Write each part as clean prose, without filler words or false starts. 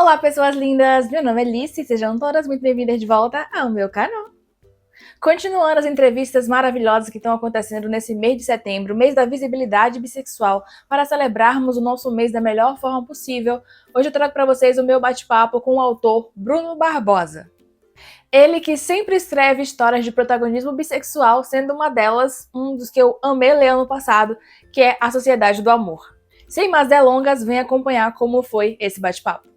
Olá, pessoas lindas! Meu nome é Alice e sejam todas muito bem-vindas de volta ao meu canal. Continuando as entrevistas maravilhosas que estão acontecendo nesse mês de setembro, mês da visibilidade bissexual, para celebrarmos o nosso mês da melhor forma possível, hoje eu trago para vocês o meu bate-papo com o autor Bruno Barbosa. Ele que sempre escreve histórias de protagonismo bissexual, sendo uma delas um dos que eu amei ler ano passado, que é A Sociedade do Amor. Sem mais delongas, vem acompanhar como foi esse bate-papo.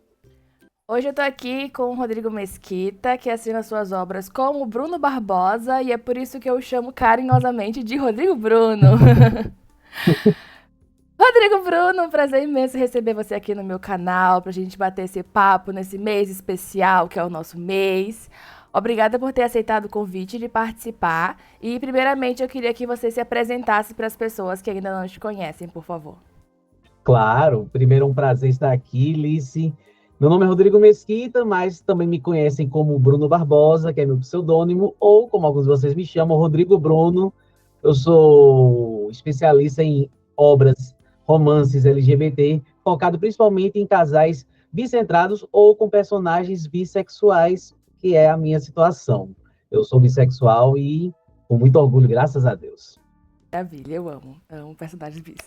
Hoje eu tô aqui com o Rodrigo Mesquita, que assina suas obras como Bruno Barbosa, e é por isso que eu o chamo carinhosamente de Rodrigo Bruno. Rodrigo Bruno, um prazer imenso receber você aqui no meu canal, pra gente bater esse papo nesse mês especial, que é o nosso mês. Obrigada por ter aceitado o convite de participar. E, primeiramente, eu queria que você se apresentasse para as pessoas que ainda não te conhecem, por favor. Claro, primeiro é um prazer estar aqui, Lice. Meu nome é Rodrigo Mesquita, mas também me conhecem como Bruno Barbosa, que é meu pseudônimo, ou como alguns de vocês me chamam, Rodrigo Bruno. Eu sou especialista em obras, romances LGBT, focado principalmente em casais bicentrados ou com personagens bissexuais, que é a minha situação. Eu sou bissexual e com muito orgulho, graças a Deus. Maravilha, eu amo personagens bis.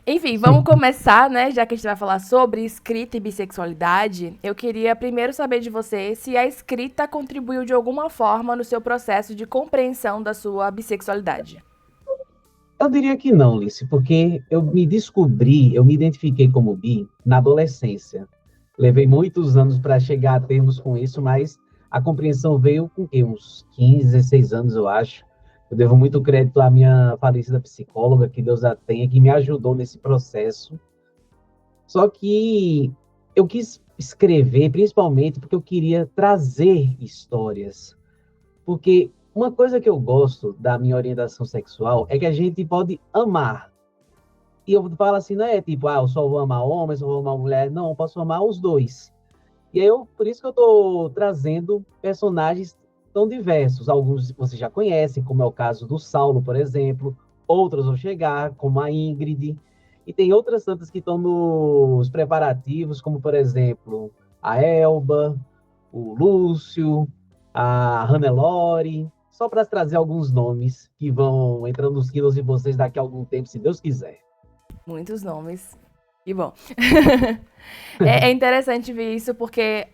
Enfim, vamos começar, né? Já que a gente vai falar sobre escrita e bissexualidade, eu queria primeiro saber de você se a escrita contribuiu de alguma forma no seu processo de compreensão da sua bissexualidade. Eu diria que não, Lice, porque eu me descobri, eu me identifiquei como bi na adolescência. Levei muitos anos para chegar a termos com isso, mas a compreensão veio com quê? Uns 15, 16 anos, eu acho. Eu devo muito crédito à minha falecida psicóloga, que Deus a tenha, que me ajudou nesse processo. Só que eu quis escrever, principalmente porque eu queria trazer histórias. Porque uma coisa que eu gosto da minha orientação sexual é que a gente pode amar. E eu falo assim, não é tipo, eu só vou amar homem, só vou amar mulher. Não, eu posso amar os dois. E aí, por isso que eu estou trazendo personagens tão diversos. Alguns vocês já conhecem, como é o caso do Saulo, por exemplo. Outros vão chegar, como a Ingrid. E tem outras tantas que estão nos preparativos, como, por exemplo, a Elba, o Lúcio, a Hannelore. Só para trazer alguns nomes que vão entrando nos quilos de vocês daqui a algum tempo, se Deus quiser. Muitos nomes. E bom. É interessante ver isso porque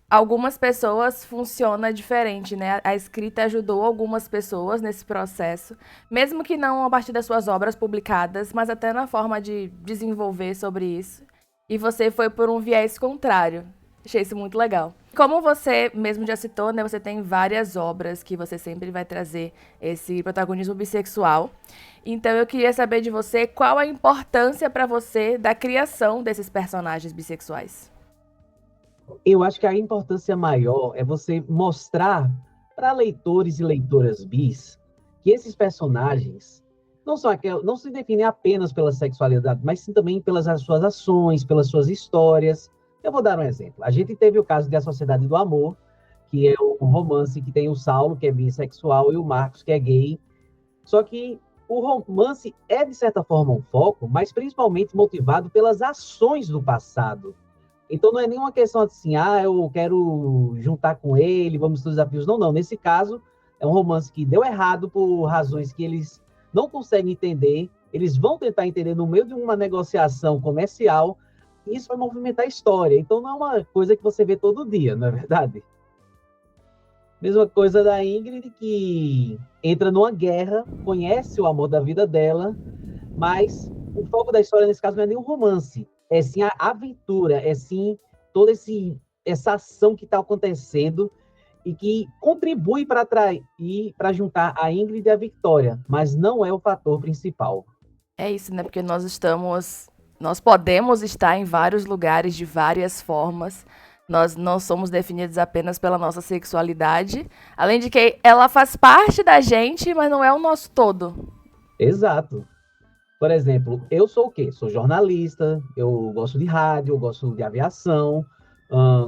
algumas pessoas funciona diferente, né? A escrita ajudou algumas pessoas nesse processo, mesmo que não a partir das suas obras publicadas, mas até na forma de desenvolver sobre isso. E você foi por um viés contrário. Achei isso muito legal. Como você mesmo já citou, né? Você tem várias obras que você sempre vai trazer esse protagonismo bissexual. Então eu queria saber de você qual a importância para você da criação desses personagens bissexuais. Eu acho que a importância maior é você mostrar para leitores e leitoras bis que esses personagens não se definem apenas pela sexualidade, mas sim também pelas suas ações, pelas suas histórias. Eu vou dar um exemplo. A gente teve o caso de A Sociedade do Amor, que é um romance que tem o Saulo, que é bissexual, e o Marcos, que é gay. Só que o romance é, de certa forma, um foco, mas principalmente motivado pelas ações do passado. Então não é nenhuma questão assim, eu quero juntar com ele, vamos ter desafios. Não, não. Nesse caso, é um romance que deu errado por razões que eles não conseguem entender. Eles vão tentar entender no meio de uma negociação comercial, e isso vai movimentar a história. Então não é uma coisa que você vê todo dia, não é verdade? Mesma coisa da Ingrid, que entra numa guerra, conhece o amor da vida dela, mas o foco da história, nesse caso, não é nem o romance, é sim a aventura, é sim toda essa ação que está acontecendo e que contribui para atrair, para juntar a Ingrid e a Victoria, mas não é o fator principal. É isso, né? Porque nós podemos estar em vários lugares de várias formas. Nós não somos definidos apenas pela nossa sexualidade, além de que ela faz parte da gente, mas não é o nosso todo. Exato. Por exemplo, eu sou o quê? Sou jornalista, eu gosto de rádio, eu gosto de aviação,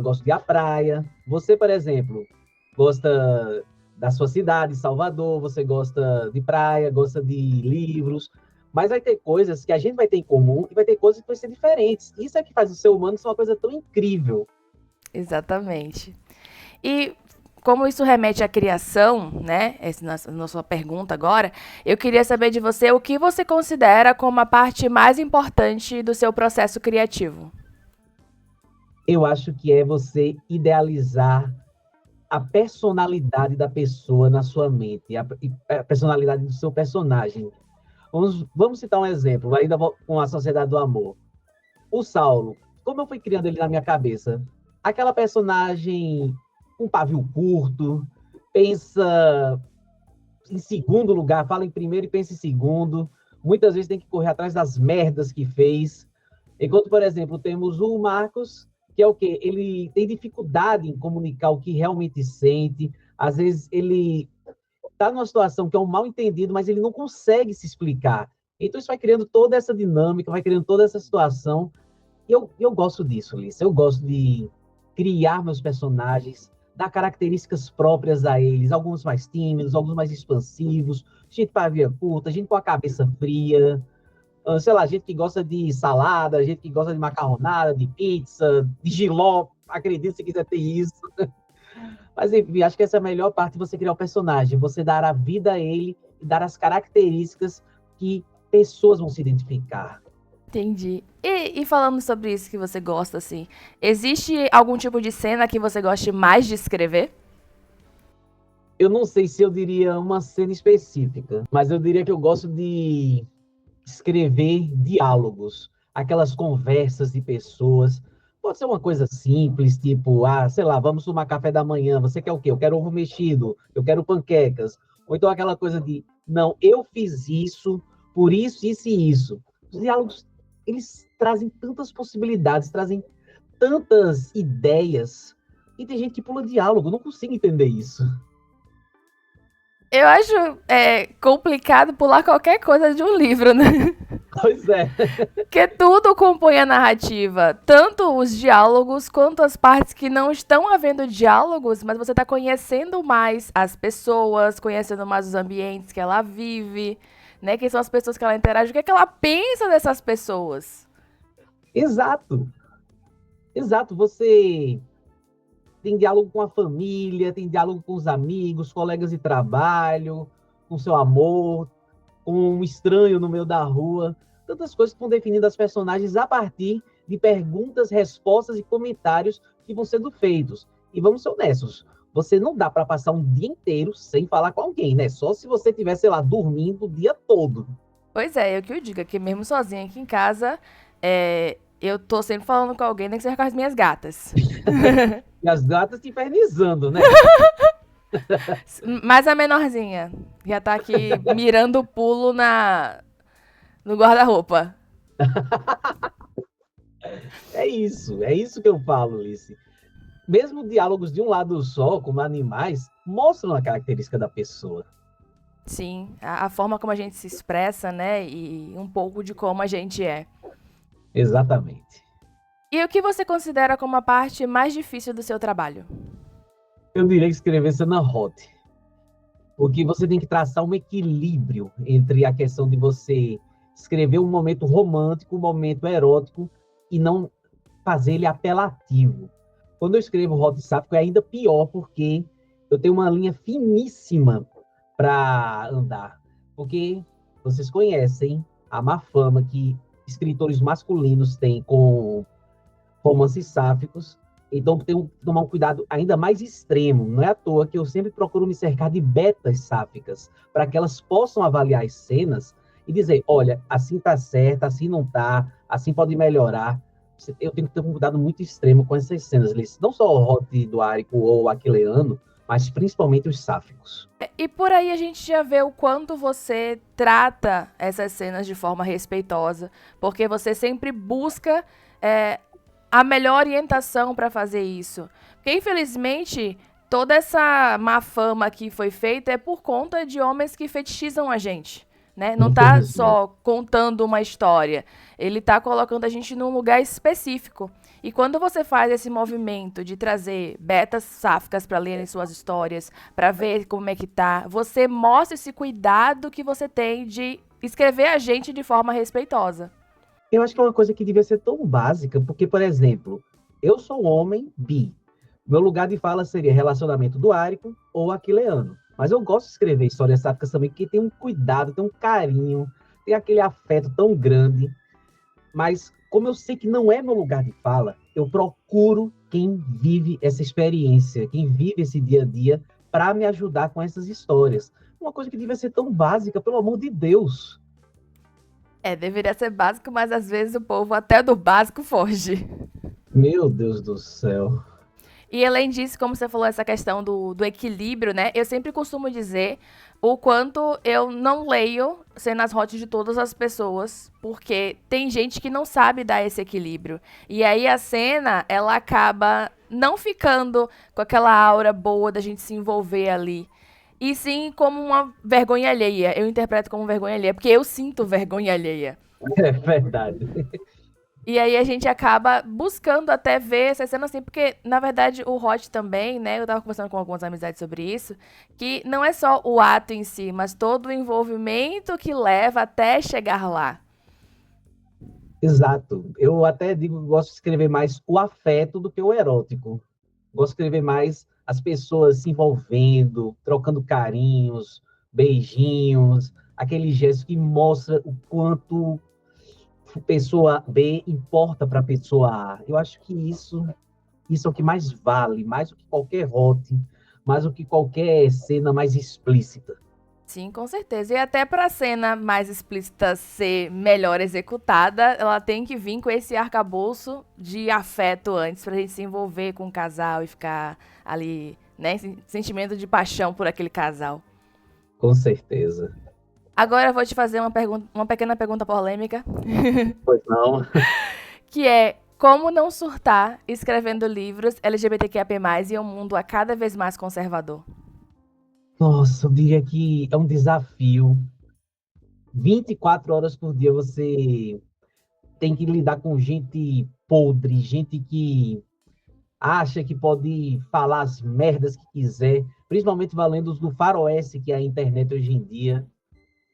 gosto de ir à praia. Você, por exemplo, gosta da sua cidade, Salvador, você gosta de praia, gosta de livros, mas vai ter coisas que a gente vai ter em comum e vai ter coisas que vão ser diferentes. Isso é que faz o ser humano ser uma coisa tão incrível. Exatamente. E como isso remete à criação, né? Essa é a nossa pergunta agora. Eu queria saber de você o que você considera como a parte mais importante do seu processo criativo. Eu acho que é você idealizar a personalidade da pessoa na sua mente, a personalidade do seu personagem. Vamos citar um exemplo, ainda com a Sociedade do Amor. O Saulo, como eu fui criando ele na minha cabeça? Aquela personagem com pavio curto, pensa em segundo lugar, fala em primeiro e pensa em segundo. Muitas vezes tem que correr atrás das merdas que fez. Enquanto, por exemplo, temos o Marcos, que é o quê? Ele tem dificuldade em comunicar o que realmente sente. Às vezes ele está numa situação que é um mal entendido, mas ele não consegue se explicar. Então isso vai criando toda essa dinâmica, vai criando toda essa situação. E eu gosto disso, Liz. Eu gosto de criar meus personagens, dar características próprias a eles, alguns mais tímidos, alguns mais expansivos, gente pavia curta, gente com a cabeça fria, sei lá, gente que gosta de salada, gente que gosta de macarronada, de pizza, de jiló, acredito se quiser ter isso. Mas enfim, acho que essa é a melhor parte de você criar o personagem, você dar a vida a ele e dar as características que pessoas vão se identificar. Entendi. E falando sobre isso que você gosta, assim, existe algum tipo de cena que você goste mais de escrever? Eu não sei se eu diria uma cena específica, mas eu diria que eu gosto de escrever diálogos, aquelas conversas de pessoas. Pode ser uma coisa simples, tipo, sei lá, vamos tomar café da manhã, você quer o quê? Eu quero ovo mexido, eu quero panquecas. Ou então aquela coisa de, não, eu fiz isso, por isso, isso e isso. Os diálogos, eles trazem tantas possibilidades, trazem tantas ideias. E tem gente que pula diálogo, eu não consigo entender isso. Eu acho complicado pular qualquer coisa de um livro, né? Pois é. Porque tudo compõe a narrativa. Tanto os diálogos, quanto as partes que não estão havendo diálogos, mas você está conhecendo mais as pessoas, conhecendo mais os ambientes que ela vive, né? Quem são as pessoas que ela interage, o que é que ela pensa dessas pessoas. Exato. Exato. Você tem diálogo com a família, tem diálogo com os amigos, colegas de trabalho, com seu amor, com um estranho no meio da rua. Tantas coisas que vão definindo as personagens a partir de perguntas, respostas e comentários que vão sendo feitos. E vamos ser honestos, você não dá para passar um dia inteiro sem falar com alguém, né? Só se você estiver, sei lá, dormindo o dia todo. Pois é, eu que eu digo, que mesmo sozinha aqui em casa, eu tô sempre falando com alguém, nem que seja com as minhas gatas. E as gatas te infernizando, né? Mas a menorzinha já tá aqui mirando o pulo no guarda-roupa. É isso que eu falo, Lice. Mesmo diálogos de um lado só, como animais, mostram a característica da pessoa. Sim, a forma como a gente se expressa, né? E um pouco de como a gente é. Exatamente. E o que você considera como a parte mais difícil do seu trabalho? Eu diria que escrever cena hot. Porque você tem que traçar um equilíbrio entre a questão de você escrever um momento romântico, um momento erótico, e não fazer ele apelativo. Quando eu escrevo hot sáfico é ainda pior, porque eu tenho uma linha finíssima para andar. Porque vocês conhecem a má fama que escritores masculinos têm com romances sáficos, então tem que tomar um cuidado ainda mais extremo. Não é à toa que eu sempre procuro me cercar de betas sáficas, para que elas possam avaliar as cenas e dizer, olha, assim tá certo, assim não tá, assim pode melhorar. Eu tenho que ter um cuidado muito extremo com essas cenas, não só o Hot do Árico ou o Aquileano, mas principalmente os sáficos. E por aí a gente já vê o quanto você trata essas cenas de forma respeitosa, porque você sempre busca a melhor orientação para fazer isso. Porque, infelizmente, toda essa má fama que foi feita é por conta de homens que fetichizam a gente. Né? Não tá só contando uma história, ele tá colocando a gente num lugar específico. E quando você faz esse movimento de trazer betas sáficas para lerem suas histórias, para ver como é que tá, você mostra esse cuidado que você tem de escrever a gente de forma respeitosa. Eu acho que é uma coisa que devia ser tão básica, porque, por exemplo, Eu sou um homem bi. Meu lugar de fala seria relacionamento duárico ou aquileano. Mas eu gosto de escrever histórias sáficas também, porque tem um cuidado, tem um carinho, tem aquele afeto tão grande. Mas como eu sei que não é meu lugar de fala, eu procuro quem vive essa experiência, quem vive esse dia a dia, para me ajudar com essas histórias. Uma coisa que devia ser tão básica, pelo amor de Deus. Deveria ser básico, mas às vezes o povo até do básico foge. Meu Deus do céu. E além disso, como você falou, essa questão do equilíbrio, né? Eu sempre costumo dizer o quanto eu não leio cenas hot de todas as pessoas, porque tem gente que não sabe dar esse equilíbrio. E aí a cena, ela acaba não ficando com aquela aura boa da gente se envolver ali. E sim como uma vergonha alheia. Eu interpreto como vergonha alheia, porque eu sinto vergonha alheia. É verdade. E aí a gente acaba buscando até ver essa cena assim, porque, na verdade, o hot também, né? Eu tava conversando com algumas amizades sobre isso, que não é só o ato em si, mas todo o envolvimento que leva até chegar lá. Exato. Eu até digo que gosto de escrever mais o afeto do que o erótico. Gosto de escrever mais as pessoas se envolvendo, trocando carinhos, beijinhos, aquele gesto que mostra o quanto a pessoa B importa para a pessoa A. Eu acho que isso é o que mais vale, mais do que qualquer hot, mais do que qualquer cena mais explícita. Sim, com certeza. E até para a cena mais explícita ser melhor executada, ela tem que vir com esse arcabouço de afeto antes, pra gente se envolver com o casal e ficar ali, né? Sentimento de paixão por aquele casal. Com certeza. Agora eu vou te fazer uma pequena pergunta polêmica, Pois não. que é como não surtar escrevendo livros LGBTQIA+, em um mundo a cada vez mais conservador? Nossa, eu diria que é um desafio. 24 horas por dia você tem que lidar com gente podre, gente que acha que pode falar as merdas que quiser, principalmente valendo os do faroeste que é a internet hoje em dia.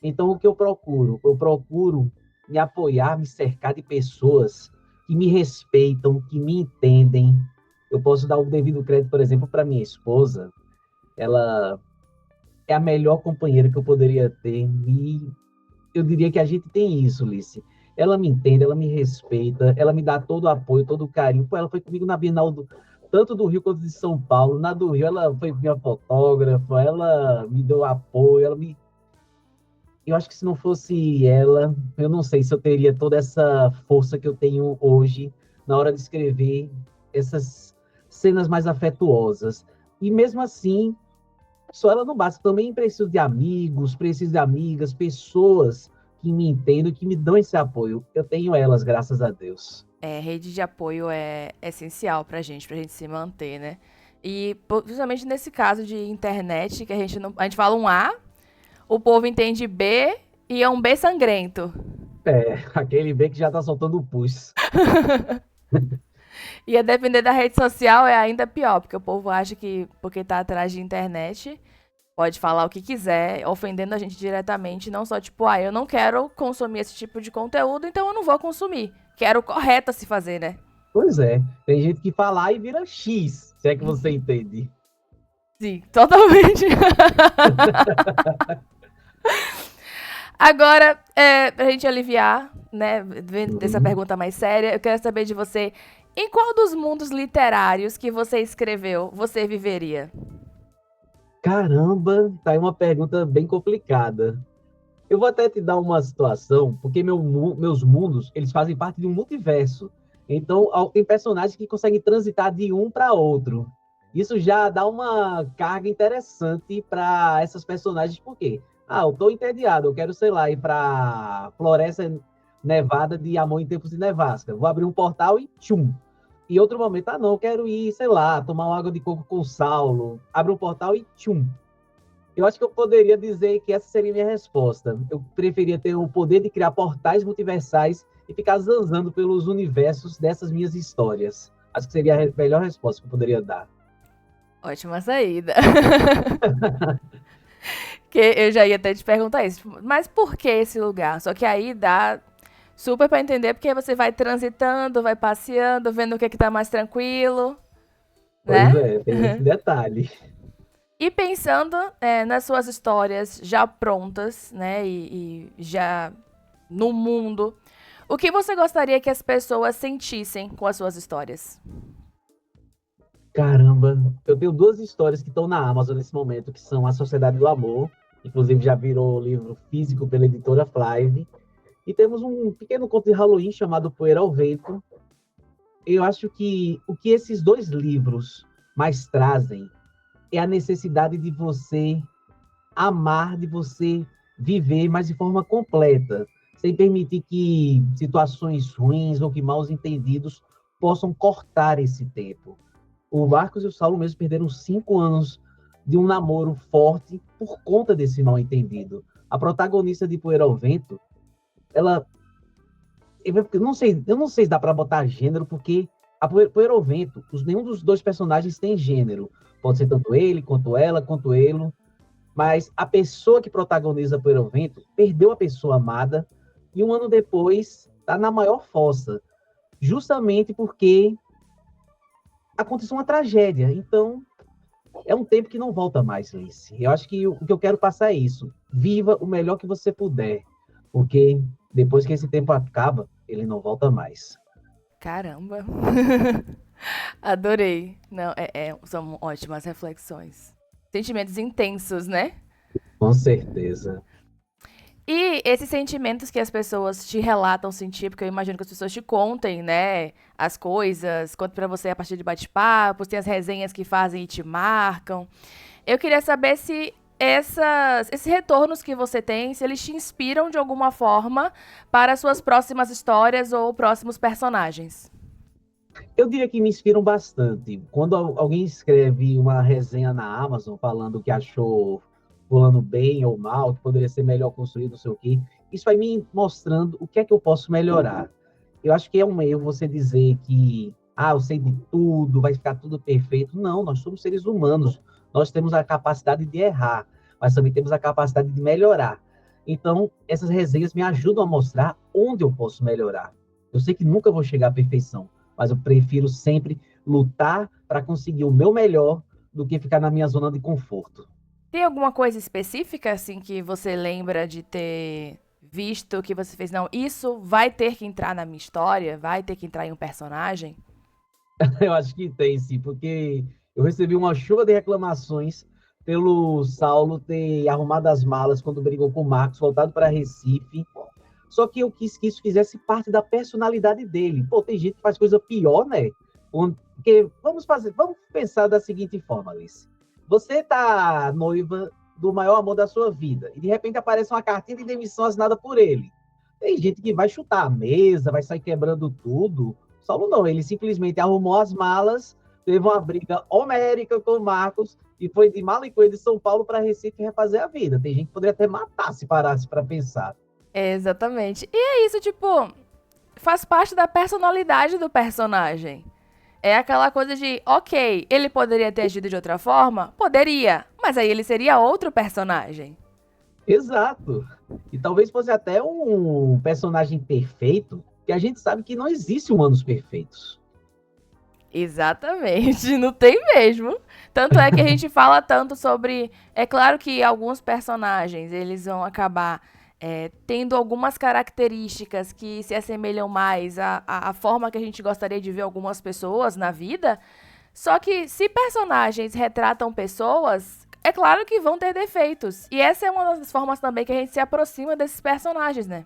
Então, o que eu procuro? Eu procuro me apoiar, me cercar de pessoas que me respeitam, que me entendem. Eu posso dar o devido crédito, por exemplo, para minha esposa. Ela é a melhor companheira que eu poderia ter. E eu diria que a gente tem isso, Lice. Ela me entende, ela me respeita, ela me dá todo o apoio, todo o carinho. Pô, ela foi comigo na Bienal tanto do Rio quanto de São Paulo. Na do Rio, ela foi minha fotógrafa, ela me deu apoio, eu acho que se não fosse ela, eu não sei se eu teria toda essa força que eu tenho hoje na hora de escrever essas cenas mais afetuosas. E mesmo assim, só ela não basta. Também preciso de amigos, preciso de amigas, pessoas que me entendam, que me dão esse apoio. Eu tenho elas, graças a Deus. Rede de apoio é essencial pra gente se manter, né? E justamente nesse caso de internet, que a gente não, a gente fala um A, o povo entende B e é um B sangrento. É, aquele B que já tá soltando o pus. E a depender da rede social é ainda pior, porque o povo acha que porque tá atrás de internet pode falar o que quiser, ofendendo a gente diretamente, não só tipo, eu não quero consumir esse tipo de conteúdo, então eu não vou consumir. Que era o correto a se fazer, né? Pois é, tem gente que fala A e vira X, se é que você entende. Sim, totalmente. Agora, pra gente aliviar, né, dessa pergunta mais séria, eu quero saber de você, em qual dos mundos literários que você escreveu você viveria? Caramba, tá aí uma pergunta bem complicada. Eu vou até te dar uma situação, porque meus mundos, eles fazem parte de um multiverso. Então, tem personagens que conseguem transitar de um para outro. Isso já dá uma carga interessante para essas personagens, por quê? Eu tô entediado, eu quero, sei lá, ir para Floresta Nevada de Amor em Tempos de Nevasca. Vou abrir um portal e tchum. E outro momento, não, eu quero ir, sei lá, tomar uma água de coco com Saulo. Abre um portal e tchum. Eu acho que eu poderia dizer que essa seria a minha resposta. Eu preferia ter o poder de criar portais multiversais e ficar zanzando pelos universos dessas minhas histórias. Acho que seria a melhor resposta que eu poderia dar. Ótima saída. Que eu já ia até te perguntar isso. Mas por que esse lugar? Só que aí dá Super pra entender, porque você vai transitando, vai passeando, vendo o que tá mais tranquilo, Pois né? é, tem esse detalhe. E pensando nas suas histórias já prontas, né? E já no mundo, o que você gostaria que as pessoas sentissem com as suas histórias? Caramba, eu tenho duas histórias que estão na Amazon nesse momento, que são A Sociedade do Amor, inclusive já virou livro físico pela editora Flive, e temos um pequeno conto de Halloween chamado Poeira ao Vento. Eu acho que o que esses dois livros mais trazem é a necessidade de você amar, de você viver, mas de forma completa, sem permitir que situações ruins ou que mal entendidos possam cortar esse tempo. O Marcos e o Saulo mesmo perderam 5 anos de um namoro forte por conta desse mal entendido. A protagonista de Poeira ao Vento, ela, eu não sei se dá para botar gênero, porque a Poeira ao Vento, nenhum dos dois personagens tem gênero. Pode ser tanto ele, quanto ela, quanto ele. Mas a pessoa que protagoniza Poeira ao Vento perdeu a pessoa amada e 1 ano depois está na maior fossa, justamente porque aconteceu uma tragédia. Então, é um tempo que não volta mais, Lice. Eu acho que o que eu quero passar é isso. Viva o melhor que você puder, porque depois que esse tempo acaba, ele não volta mais. Caramba! Adorei. Não, são ótimas reflexões. Sentimentos intensos, né? Com certeza. E esses sentimentos que as pessoas te relatam sentir, porque eu imagino que as pessoas te contem, né? As coisas, contam pra você a partir de bate-papos, tem as resenhas que fazem e te marcam. Eu queria saber se esses retornos que você tem, se eles te inspiram de alguma forma para as suas próximas histórias ou próximos personagens. Eu diria que me inspiram bastante. Quando alguém escreve uma resenha na Amazon falando que achou fulano bem ou mal, que poderia ser melhor construído, não sei o quê, isso vai me mostrando o que é que eu posso melhorar. Eu acho que é um erro você dizer que, eu sei de tudo, vai ficar tudo perfeito. Não, nós somos seres humanos. Nós temos a capacidade de errar, mas também temos a capacidade de melhorar. Então, essas resenhas me ajudam a mostrar onde eu posso melhorar. Eu sei que nunca vou chegar à perfeição, mas eu prefiro sempre lutar para conseguir o meu melhor do que ficar na minha zona de conforto. Tem alguma coisa específica, assim, que você lembra de ter visto que você fez? Não, isso vai ter que entrar na minha história, vai ter que entrar em um personagem? Eu acho que tem, sim, porque eu recebi uma chuva de reclamações pelo Saulo ter arrumado as malas quando brigou com o Marcos, voltado para Recife. Só que eu quis que isso fizesse parte da personalidade dele. Pô, tem gente que faz coisa pior, né? Porque vamos pensar da seguinte forma, Alice. Você tá noiva do maior amor da sua vida e de repente aparece uma cartinha de demissão assinada por ele. Tem gente que vai chutar a mesa, vai sair quebrando tudo. Saulo não, ele simplesmente arrumou as malas, teve uma briga homérica com o Marcos e foi de mala e coisa de São Paulo para Recife refazer a vida. Tem gente que poderia até matar se parasse para pensar. Exatamente. E é isso, tipo, faz parte da personalidade do personagem. É aquela coisa de, ok, ele poderia ter agido de outra forma? Poderia, mas aí ele seria outro personagem. Exato. E talvez fosse até um personagem perfeito, que a gente sabe que não existe humanos perfeitos. Exatamente, não tem mesmo. Tanto é que a gente fala tanto sobre. É claro que alguns personagens eles vão acabar tendo algumas características que se assemelham mais à forma que a gente gostaria de ver algumas pessoas na vida. Só que se personagens retratam pessoas, é claro que vão ter defeitos. E essa é uma das formas também que a gente se aproxima desses personagens, né?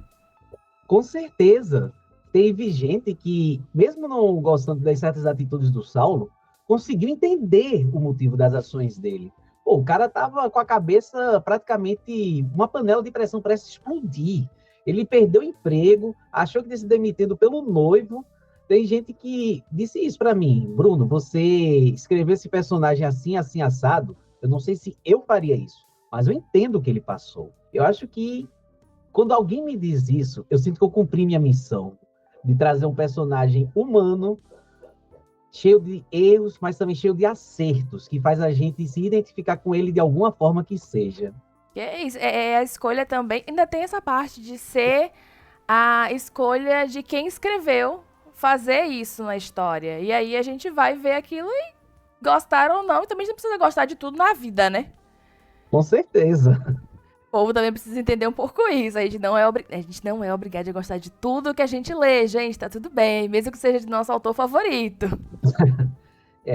Com certeza, teve gente que, mesmo não gostando das certas atitudes do Saulo, conseguiu entender o motivo das ações dele. Pô, o cara tava com a cabeça praticamente uma panela de pressão para explodir. Ele perdeu o emprego, achou que ia se demitido pelo noivo. Tem gente que disse isso para mim: Bruno, você escreveu esse personagem assim, assim, assado. Eu não sei se eu faria isso, mas eu entendo o que ele passou. Eu acho que quando alguém me diz isso, eu sinto que eu cumpri minha missão de trazer um personagem humano, cheio de erros, mas também cheio de acertos, que faz a gente se identificar com ele de alguma forma que seja. Que é isso, é a escolha também. Ainda tem essa parte de ser a escolha de quem escreveu fazer isso na história. E aí a gente vai ver aquilo e gostar ou não. E também a gente não precisa gostar de tudo na vida, né? Com certeza. O povo também precisa entender um pouco isso. A gente não é obrigado a gostar de tudo que a gente lê, gente. Tá tudo bem, mesmo que seja de nosso autor favorito.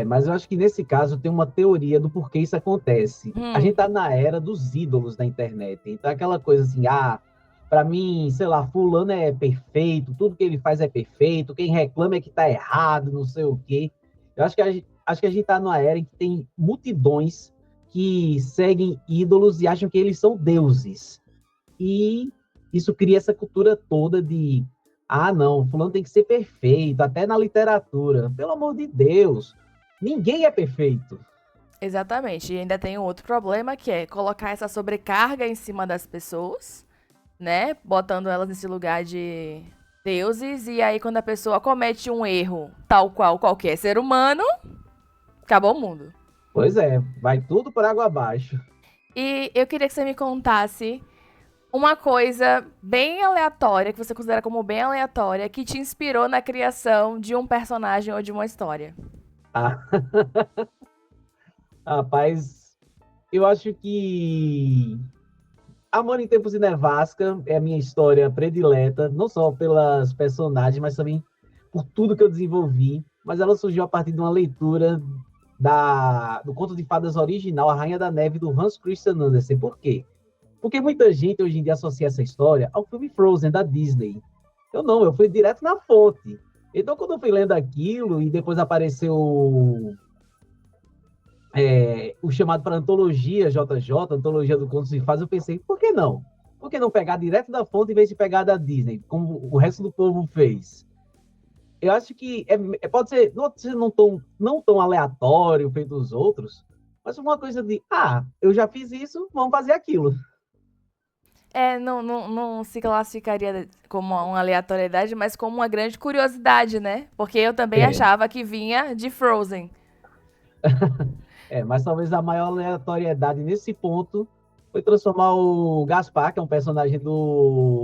Mas eu acho que nesse caso tem uma teoria do porquê isso acontece. A gente tá na era dos ídolos da internet. Então aquela coisa assim, para mim, sei lá, fulano é perfeito, tudo que ele faz é perfeito, quem reclama é que tá errado, não sei o quê. Eu acho que a gente tá numa era em que tem multidões que seguem ídolos e acham que eles são deuses. E isso cria essa cultura toda de, não, fulano tem que ser perfeito, até na literatura. Pelo amor de Deus, ninguém é perfeito. Exatamente. E ainda tem um outro problema, que é colocar essa sobrecarga em cima das pessoas, né? Botando elas nesse lugar de deuses. E aí, quando a pessoa comete um erro, tal qual qualquer ser humano, acabou o mundo. Pois é, vai tudo por água abaixo. E eu queria que você me contasse uma coisa bem aleatória, que você considera como bem aleatória, que te inspirou na criação de um personagem ou de uma história. Ah, rapaz, eu acho que Amor em Tempos de Nevasca é a minha história predileta, não só pelas personagens, mas também por tudo que eu desenvolvi. Mas ela surgiu a partir de uma leitura do conto de fadas original, A Rainha da Neve, do Hans Christian Andersen. Por quê? Porque muita gente hoje em dia associa essa história ao filme Frozen, da Disney. Eu não, eu fui direto na fonte. Então, quando eu fui lendo aquilo e depois apareceu o chamado para antologia JJ, antologia do Contos de Fadas, eu pensei, por que não? Por que não pegar direto da fonte em vez de pegar da Disney, como o resto do povo fez? Eu acho que pode ser não tão aleatório feito os outros, mas uma coisa de, eu já fiz isso, vamos fazer aquilo. Não se classificaria como uma aleatoriedade, mas como uma grande curiosidade, né? Porque eu também É, achava que vinha de Frozen. mas talvez a maior aleatoriedade nesse ponto foi transformar o Gaspar, que é um personagem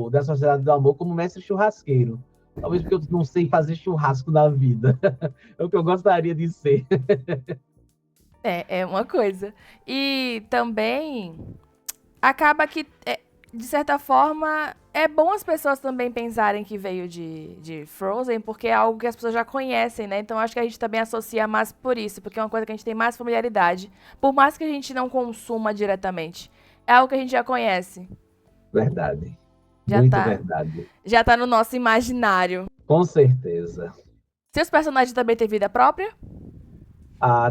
da Sociedade do Amor, como mestre churrasqueiro. Talvez porque eu não sei fazer churrasco na vida. É o que eu gostaria de ser. É uma coisa. E também acaba que, de certa forma, é bom as pessoas também pensarem que veio de Frozen, porque é algo que as pessoas já conhecem, né? Então acho que a gente também associa mais por isso, porque é uma coisa que a gente tem mais familiaridade. Por mais que a gente não consuma diretamente. É algo que a gente já conhece. Verdade. Já Muito tá, verdade. já tá no nosso imaginário. Com certeza. Seus personagens também têm vida própria?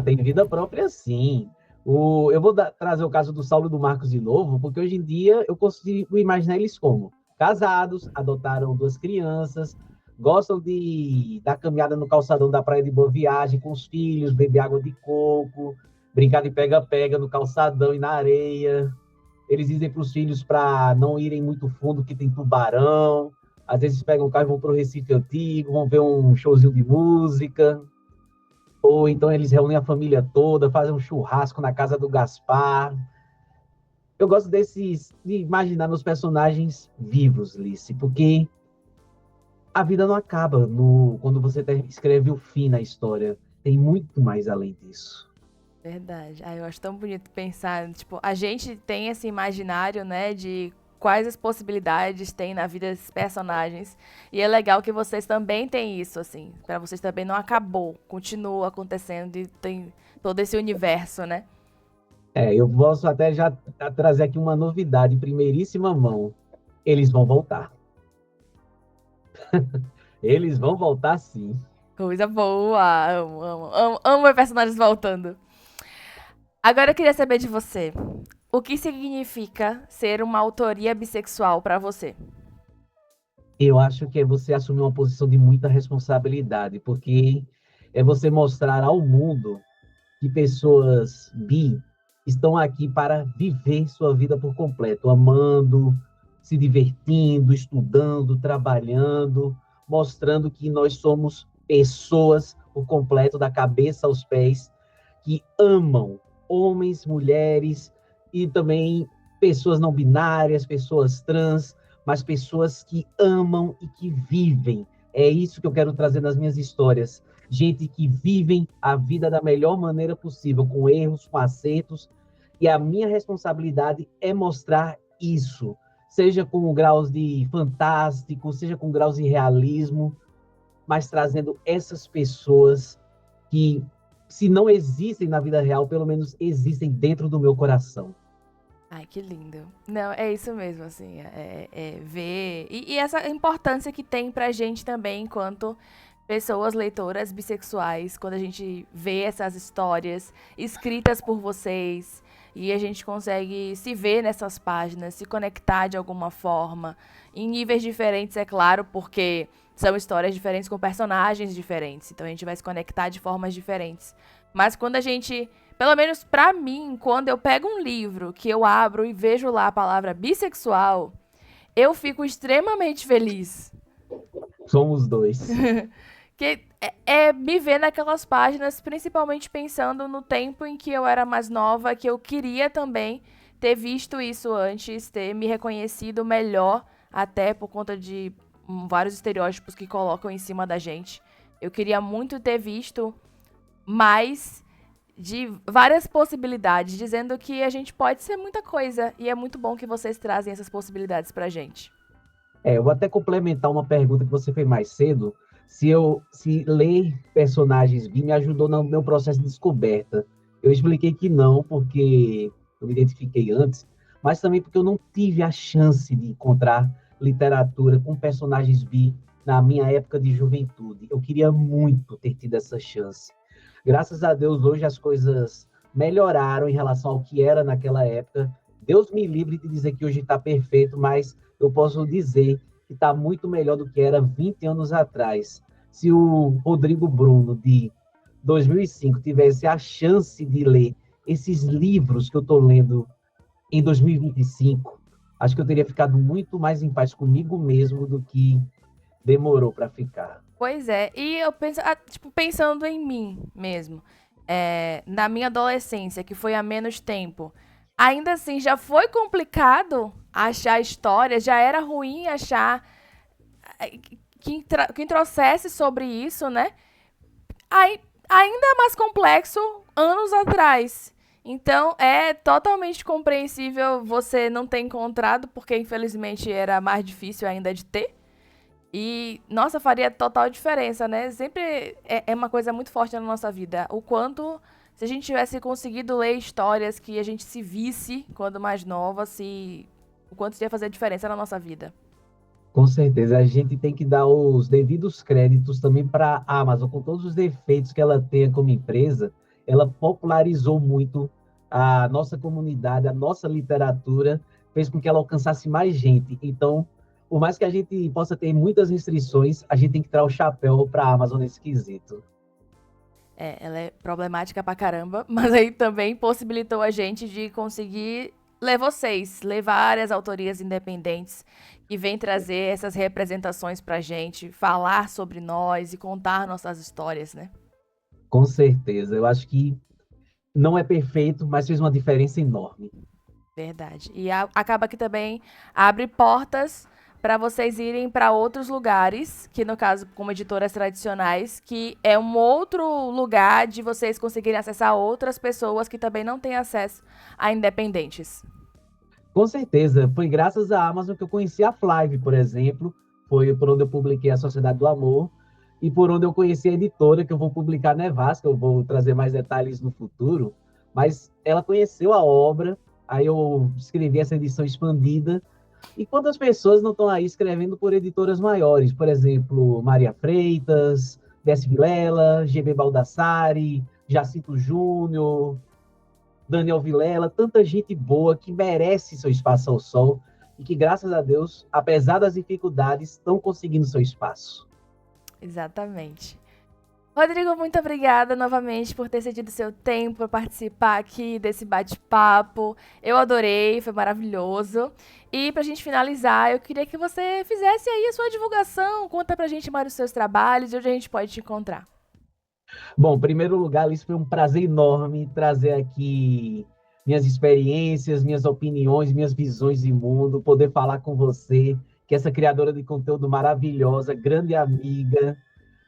Tem vida própria, sim. Eu vou trazer o caso do Saulo e do Marcos de novo, porque hoje em dia eu consigo imaginar eles como casados, adotaram 2 crianças, gostam de dar caminhada no calçadão da Praia de Boa Viagem com os filhos, beber água de coco, brincar de pega-pega no calçadão e na areia. Eles dizem para os filhos para não irem muito fundo, que tem tubarão. Às vezes pegam o carro e vão para o Recife Antigo, vão ver um showzinho de música. Ou então eles reúnem a família toda, fazem um churrasco na casa do Gaspar. Eu gosto de imaginar meus personagens vivos, Lice, porque a vida não acaba quando você escreve o fim na história. Tem muito mais além disso. Verdade. Eu acho tão bonito pensar, tipo, a gente tem esse imaginário, né, de quais as possibilidades tem na vida desses personagens. E é legal que vocês também têm isso, assim. Pra vocês também não acabou, continua acontecendo e tem todo esse universo, né? Eu posso até já trazer aqui uma novidade em primeiríssima mão. Eles vão voltar. Eles vão voltar sim. Coisa boa. Amo, amo, amo, amo ver personagens voltando. Agora eu queria saber de você. O que significa ser uma autoria bissexual pra você? Eu acho que é você assumir uma posição de muita responsabilidade, porque é você mostrar ao mundo que pessoas bi estão aqui para viver sua vida por completo, amando, se divertindo, estudando, trabalhando, mostrando que nós somos pessoas por completo, da cabeça aos pés, que amam homens, mulheres e também pessoas não binárias, pessoas trans, mas pessoas que amam e que vivem. É isso que eu quero trazer nas minhas histórias. Gente que vivem a vida da melhor maneira possível, com erros, com acertos, e a minha responsabilidade é mostrar isso, seja com graus de fantástico, seja com graus de realismo, mas trazendo essas pessoas que, se não existem na vida real, pelo menos existem dentro do meu coração. Ai, que lindo. Não, é isso mesmo, assim, é ver... E essa importância que tem pra gente também, enquanto pessoas leitoras bissexuais, quando a gente vê essas histórias escritas por vocês, e a gente consegue se ver nessas páginas, se conectar de alguma forma, em níveis diferentes, é claro, porque são histórias diferentes com personagens diferentes, então a gente vai se conectar de formas diferentes. Mas quando a gente... Pelo menos pra mim, quando eu pego um livro que eu abro e vejo lá a palavra bissexual, eu fico extremamente feliz. Somos dois. Que é me ver naquelas páginas, principalmente pensando no tempo em que eu era mais nova, que eu queria também ter visto isso antes, ter me reconhecido melhor, até por conta de vários estereótipos que colocam em cima da gente. Eu queria muito ter visto mais de várias possibilidades, dizendo que a gente pode ser muita coisa, e é muito bom que vocês trazem essas possibilidades pra gente. Eu vou até complementar uma pergunta que você fez mais cedo. Se ler personagens bi me ajudou no meu processo de descoberta. Eu expliquei que não, porque eu me identifiquei antes, mas também porque eu não tive a chance de encontrar literatura com personagens bi na minha época de juventude. Eu queria muito ter tido essa chance. Graças a Deus, hoje as coisas melhoraram em relação ao que era naquela época. Deus me livre de dizer que hoje está perfeito, mas eu posso dizer que está muito melhor do que era 20 anos atrás. Se o Rodrigo Bruno, de 2005, tivesse a chance de ler esses livros que eu estou lendo em 2025, acho que eu teria ficado muito mais em paz comigo mesmo do que demorou para ficar. Pois é, e eu penso, tipo, pensando em mim mesmo, na minha adolescência, que foi há menos tempo, ainda assim já foi complicado achar história, já era ruim achar quem trouxesse sobre isso, né? Aí, ainda mais complexo anos atrás. Então é totalmente compreensível você não ter encontrado, porque infelizmente era mais difícil ainda de ter. E, nossa, faria total diferença, né? Sempre é uma coisa muito forte na nossa vida. O quanto, se a gente tivesse conseguido ler histórias que a gente se visse quando mais nova, o quanto isso ia fazer diferença na nossa vida. Com certeza, a gente tem que dar os devidos créditos também para a Amazon, com todos os defeitos que ela tem como empresa, ela popularizou muito a nossa comunidade, a nossa literatura, fez com que ela alcançasse mais gente. Então, por mais que a gente possa ter muitas restrições, a gente tem que tirar o chapéu para a Amazon nesse quesito. Ela é problemática pra caramba, mas aí também possibilitou a gente de conseguir ler várias autorias independentes que vêm trazer essas representações pra gente, falar sobre nós e contar nossas histórias, né? Com certeza, eu acho que não é perfeito, mas fez uma diferença enorme. Verdade. E acaba que também abre portas para vocês irem para outros lugares, que no caso, como editoras tradicionais, que é um outro lugar de vocês conseguirem acessar outras pessoas que também não têm acesso a independentes. Com certeza, foi graças à Amazon que eu conheci a Flive, por exemplo, foi por onde eu publiquei A Sociedade do Amor, e por onde eu conheci a editora, que eu vou publicar Nevasca, eu vou trazer mais detalhes no futuro, mas ela conheceu a obra, aí eu escrevi essa edição expandida, e quantas pessoas não estão aí escrevendo por editoras maiores? Por exemplo, Maria Freitas, Desce Vilela, GB Baldassari, Jacinto Júnior, Daniel Vilela, tanta gente boa que merece seu espaço ao sol e que, graças a Deus, apesar das dificuldades, estão conseguindo seu espaço. Exatamente. Rodrigo, muito obrigada novamente por ter cedido seu tempo para participar aqui desse bate-papo. Eu adorei, foi maravilhoso. E para a gente finalizar, eu queria que você fizesse aí a sua divulgação, conta para a gente mais os seus trabalhos e onde a gente pode te encontrar. Bom, em primeiro lugar, Alice, foi um prazer enorme trazer aqui minhas experiências, minhas opiniões, minhas visões de mundo, poder falar com você, que essa criadora de conteúdo maravilhosa, grande amiga,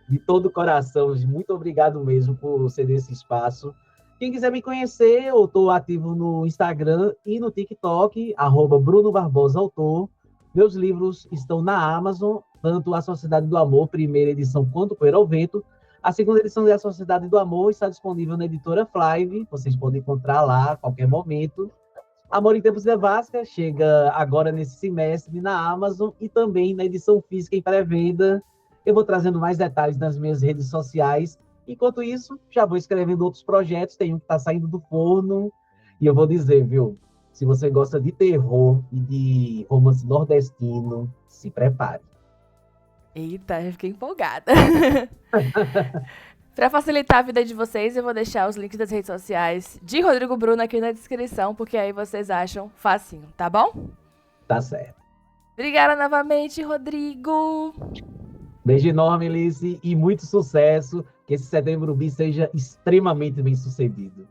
de todo o coração. Muito obrigado mesmo por ceder esse espaço. Quem quiser me conhecer, eu estou ativo no Instagram e no TikTok, @Bruno Barbosa Autor. Meus livros estão na Amazon, tanto A Sociedade do Amor, primeira edição, quanto Poeira ao Vento. A segunda edição da Sociedade do Amor está disponível na editora Flive, vocês podem encontrar lá a qualquer momento. Amor em Tempos de Devasca chega agora nesse semestre na Amazon e também na edição física em pré-venda. Eu vou trazendo mais detalhes nas minhas redes sociais. Enquanto isso, já vou escrevendo outros projetos, tem um que está saindo do forno. E eu vou dizer, viu? Se você gosta de terror e de romance nordestino, se prepare. Eita, eu fiquei empolgada. Para facilitar a vida de vocês, eu vou deixar os links das redes sociais de Rodrigo Bruno aqui na descrição, porque aí vocês acham facinho, tá bom? Tá certo. Obrigada novamente, Rodrigo. Beijo enorme, Alice, e muito sucesso. Que esse Setembro Bi seja extremamente bem sucedido.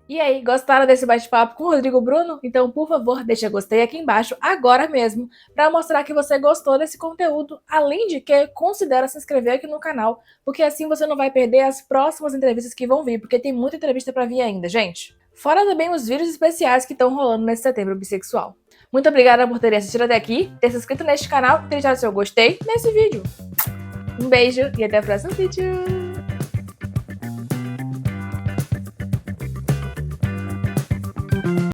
E aí, gostaram desse bate-papo com o Rodrigo Bruno? Então, por favor, deixa gostei aqui embaixo, agora mesmo, para mostrar que você gostou desse conteúdo, além de que considera se inscrever aqui no canal, porque assim você não vai perder as próximas entrevistas que vão vir, porque tem muita entrevista para vir ainda, gente. Fora também os vídeos especiais que estão rolando nesse Setembro Bissexual. Muito obrigada por terem assistido até aqui, ter se inscrito neste canal e ter deixado seu gostei nesse vídeo. Um beijo e até o próximo vídeo!